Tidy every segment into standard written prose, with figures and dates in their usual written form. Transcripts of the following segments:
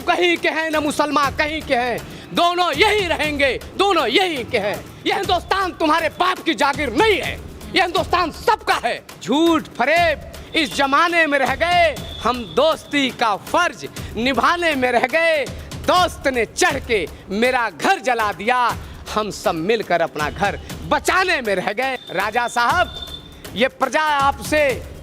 कहीं के हैं न मुसलमान कहीं के हैं, दोनों यही रहेंगे, दोनों यही के हैं। ये हिंदुस्तान तुम्हारे बाप की जागीर नहीं है, ये हिंदुस्तान सबका है। झूठ फरेब इस जमाने में रह गए, हम दोस्ती का फर्ज निभाने में रह गए। दोस्त ने चढ़ के मेरा घर जला दिया, हम सब मिलकर अपना घर बचाने में रह गए। राजा साहब, ये प्रजा आपसे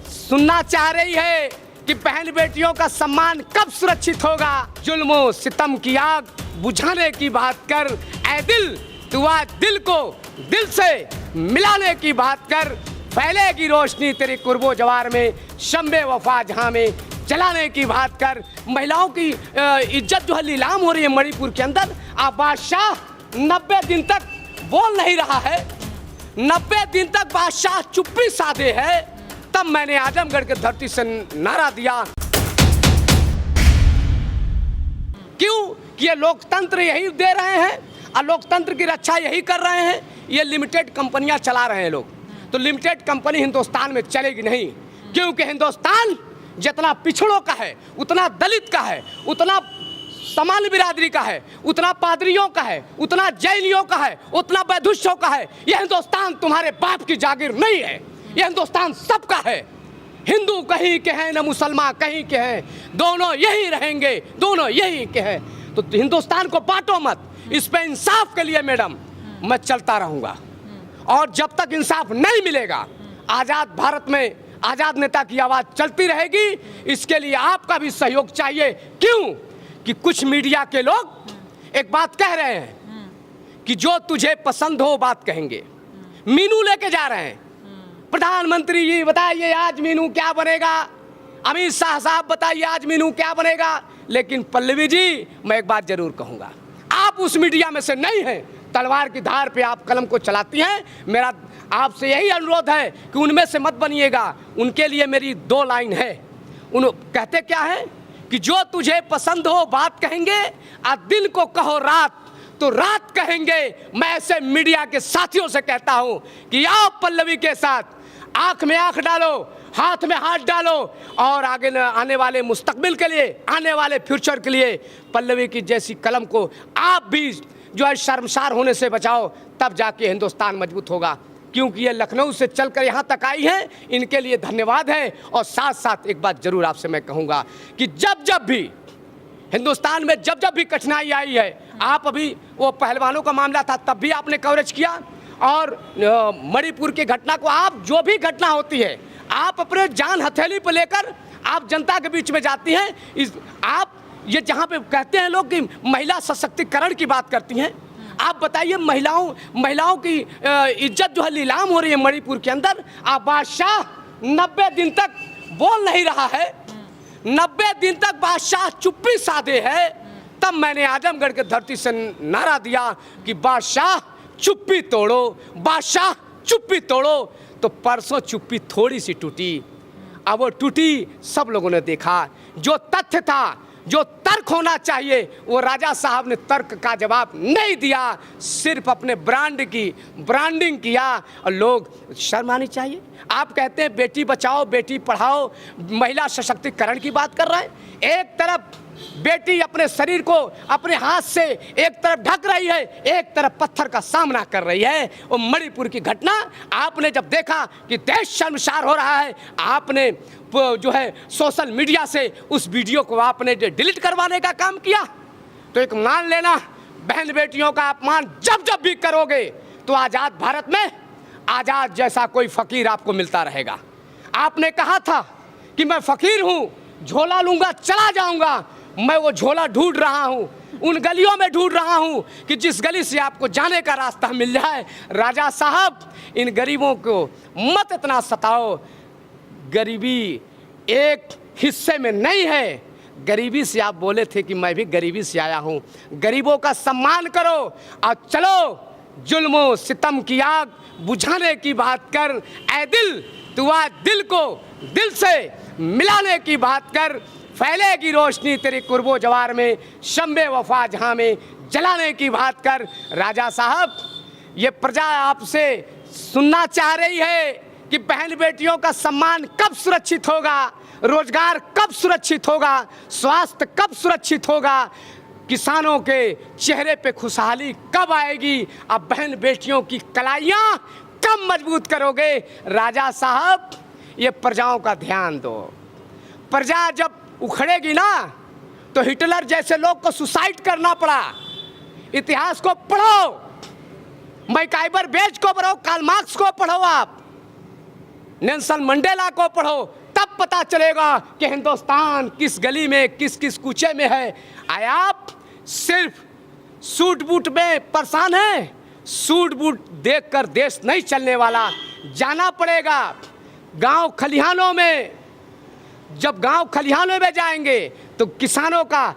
सुनना चाह रही है कि बहन बेटियों का सम्मान कब सुरक्षित होगा। जुल्म सितम की आग बुझाने की बात कर, ऐ दिल तू आज दिल को दिल से मिलाने की बात कर। फैलेगी रोशनी तेरी कुर्बो जवार में, शम्बे वफा जहां में जलाने की बात कर। महिलाओं की इज्जत जो है नीलाम हो रही है मणिपुर के अंदर। अब बादशाह 90 दिन तक बोल नहीं रहा है, 90 दिन तक बादशाह चुप्पी साधे है। तब मैंने आजमगढ़ के धरती से नारा दिया, क्यों कि ये लोकतंत्र यही दे रहे हैं और लोकतंत्र की रक्षा यही कर रहे हैं। ये लिमिटेड कंपनियां चला रहे हैं लोग, तो लिमिटेड कंपनी हिंदुस्तान में चलेगी नहीं, क्योंकि हिंदुस्तान जितना पिछड़ों का है, उतना दलित का है, उतना सामान्य बिरादरी का है, उतना पादरियों का है, उतना जैनियों का है, उतना बैधुष्यों का है। यह हिंदुस्तान तुम्हारे बाप की जागीर नहीं है, यह हिंदुस्तान सबका है। हिंदू कहीं के हैं न मुसलमान कहीं के हैं, दोनों यही रहेंगे, दोनों यही के हैं। तो हिंदुस्तान को बांटो मत। इस पे इंसाफ के लिए मैडम मैं चलता रहूंगा, और जब तक इंसाफ नहीं मिलेगा आजाद भारत में आजाद नेता की आवाज चलती रहेगी। इसके लिए आपका भी सहयोग चाहिए। क्यों कि कुछ मीडिया के लोग एक बात कह रहे हैं कि जो तुझे पसंद हो बात कहेंगे। मीनू लेके जा रहे हैं, प्रधानमंत्री जी बताइए आज मीनू क्या बनेगा, अमित शाह साहब बताइए आज मीनू क्या बनेगा। लेकिन पल्लवी जी, मैं एक बात जरूर कहूंगा, आप उस मीडिया में से नहीं हैं। तलवार की धार पे आप कलम को चलाती हैं। मेरा आपसे यही अनुरोध है कि उनमें से मत बनिएगा। उनके लिए मेरी 2 लाइन है। उन कहते क्या है कि जो तुझे पसंद हो बात कहेंगे, और दिन को कहो रात तो रात कहेंगे। मैं ऐसे मीडिया के साथियों से कहता हूं कि आओ पल्लवी के साथ, आंख में आंख डालो, हाथ में हाथ डालो, और आगे आने वाले मुस्तकबिल के लिए, आने वाले फ्यूचर के लिए पल्लवी की जैसी कलम को आप भी जो है शर्मसार होने से बचाओ। तब जाके हिंदुस्तान मजबूत होगा। क्योंकि ये लखनऊ से चलकर यहाँ तक आई हैं, इनके लिए धन्यवाद है। और साथ साथ एक बात जरूर आपसे मैं कहूँगा कि जब जब भी हिंदुस्तान में जब जब भी कठिनाई आई है, आप अभी वो पहलवानों का मामला था तब भी आपने कवरेज किया, और मणिपुर की घटना को, आप जो भी घटना होती है आप अपने जान हथेली पर लेकर आप जनता के बीच में जाती हैं। आप ये जहाँ पे कहते हैं लोग कि महिला सशक्तिकरण की बात करती हैं, आप बताइए महिलाओं की इज्जत जो है नीलाम हो रही है मणिपुर के अंदर। आप बादशाह 90 दिन तक बोल नहीं रहा है, 90 दिन तक बादशाह चुप्पी साधे है। तब मैंने आजमगढ़ के धरती से नारा दिया कि बादशाह चुप्पी तोड़ो, बादशाह चुप्पी तोड़ो। तो परसों चुप्पी थोड़ी सी टूटी, अब वो टूटी, सब लोगों ने देखा। जो तथ्य था, जो तर्क होना चाहिए, वो राजा साहब ने तर्क का जवाब नहीं दिया, सिर्फ अपने ब्रांडिंग किया। और लोग शर्म आनी चाहिए। आप कहते हैं बेटी बचाओ बेटी पढ़ाओ, महिला सशक्तिकरण की बात कर रहे हैं। एक तरफ बेटी अपने शरीर को अपने हाथ से एक तरफ ढक रही है, एक तरफ पत्थर का सामना कर रही है। और मणिपुर की घटना आपने जब देखा कि देश शर्मसार हो रहा है, आपने जो है सोशल मीडिया से उस वीडियो को आपने डिलीट करवाने का काम किया। तो एक मान लेना, बहन बेटियों का अपमान जब जब भी करोगे तो आजाद भारत में आजाद जैसा कोई फकीर आपको मिलता रहेगा। आपने कहा था कि मैं फकीर हूं, झोला लूंगा चला जाऊंगा। मैं वो झोला ढूंढ रहा हूं, उन गलियों में ढूंढ रहा हूं कि जिस गली से आपको जाने का रास्ता मिल जाए। राजा साहब, इन गरीबों को मत इतना सताओ। गरीबी एक हिस्से में नहीं है। गरीबी से आप बोले थे कि मैं भी गरीबी से आया हूं। गरीबों का सम्मान करो और चलो जुल्म सितम की आग बुझाने की बात कर। ऐ दिल तू आज दिल को दिल से मिलाने की बात कर। फैलेगी रोशनी तेरी कुर्बो जवार में, शम्बे वफा जहां में जलाने की बात कर। राजा साहब, ये प्रजा आपसे सुनना चाह रही है कि बहन बेटियों का सम्मान कब सुरक्षित होगा। रोजगार कब सुरक्षित होगा, स्वास्थ्य कब सुरक्षित होगा, किसानों के चेहरे पे खुशहाली कब आएगी, अब बहन बेटियों की कलाइयाँ कब मजबूत करोगे। राजा साहब ये प्रजाओं का ध्यान दो। प्रजा जब उखड़ेगी ना तो हिटलर जैसे लोग को सुसाइड करना पड़ा। इतिहास को पढ़ो, मैकाइबर बेज को पढ़ो, कार्ल मार्क्स को पढ़ो, आप नेल्सन मंडेला को पढ़ो, तब पता चलेगा कि हिंदुस्तान किस गली में किस किस कूचे में है। आए आप सिर्फ सूट बूट में परेशान हैं। सूट बूट देखकर देश नहीं चलने वाला, जाना पड़ेगा गांव खलिहानों में। जब गांव खलिहानों में जाएंगे तो किसानों का,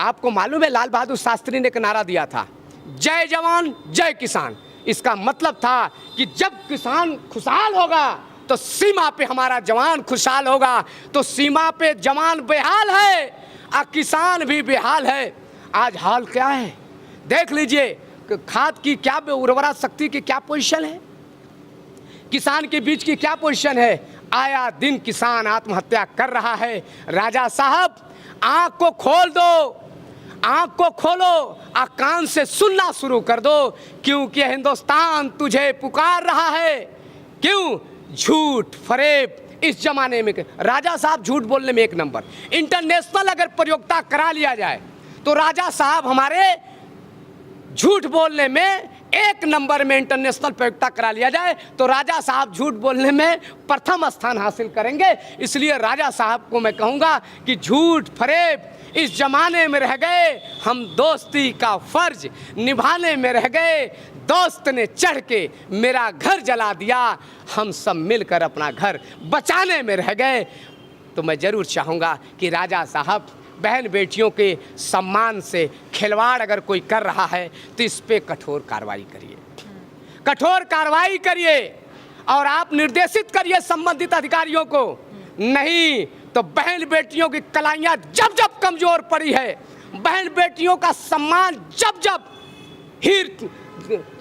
आपको मालूम है लाल बहादुर शास्त्री ने एक नारा दिया था, जय जवान जय किसान। इसका मतलब था कि जब किसान खुशहाल होगा तो सीमा पे हमारा जवान खुशहाल होगा। तो सीमा पे जवान बेहाल है और किसान भी बेहाल है। आज हाल क्या है देख लीजिए, खाद की क्या, उर्वरा शक्ति की क्या पोजीशन है, किसान के बीच की क्या पोजीशन है। आया दिन किसान आत्महत्या कर रहा है। राजा साहब आंख को खोल दो, आंख को खोलो और कान से सुनना शुरू कर दो, क्योंकि हिंदुस्तान तुझे पुकार रहा है। क्यों? झूठ फरेब इस जमाने में। राजा साहब झूठ बोलने में एक नंबर। इंटरनेशनल अगर प्रतियोगिता करा लिया जाए तो राजा साहब हमारे झूठ बोलने में एक नंबर में, इंटरनेशनल प्रतियोगिता करा लिया जाए तो राजा साहब झूठ बोलने में प्रथम स्थान हासिल करेंगे। इसलिए राजा साहब को मैं कहूँगा कि झूठ फरेब इस जमाने में रह गए, हम दोस्ती का फर्ज निभाने में रह गए। दोस्त ने चढ़ के मेरा घर जला दिया, हम सब मिलकर अपना घर बचाने में रह गए। तो मैं ज़रूर चाहूँगा कि राजा साहब बहन बेटियों के सम्मान से खिलवाड़ अगर कोई कर रहा है तो इस पे कठोर कार्रवाई करिए, कठोर कार्रवाई करिए और आप निर्देशित करिए संबंधित अधिकारियों को। नहीं तो बहन बेटियों की कलाइयाँ जब जब कमज़ोर पड़ी है, बहन बेटियों का सम्मान जब जब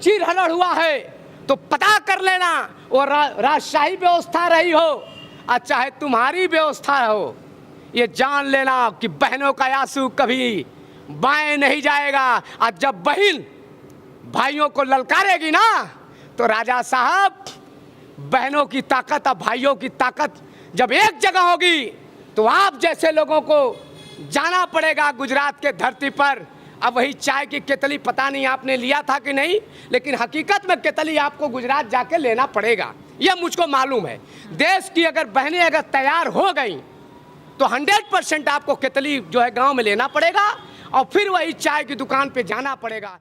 चीरहरण हुआ है तो पता कर लेना वो राजशाही व्यवस्था रही हो और चाहे तुम्हारी व्यवस्था हो, ये जान लेना कि बहनों का आंसू कभी बाएं नहीं जाएगा। और जब बहन भाइयों को ललकारेगी ना तो राजा साहब बहनों की ताकत और भाइयों की ताकत जब एक जगह होगी तो आप जैसे लोगों को जाना पड़ेगा गुजरात के धरती पर। अब वही चाय की केतली पता नहीं आपने लिया था कि नहीं, लेकिन हकीकत में केतली आपको गुजरात जाके लेना पड़ेगा, यह मुझको मालूम है। देश की अगर बहनें अगर तैयार हो गई तो 100% आपको केतली जो है गांव में लेना पड़ेगा और फिर वही चाय की दुकान पे जाना पड़ेगा।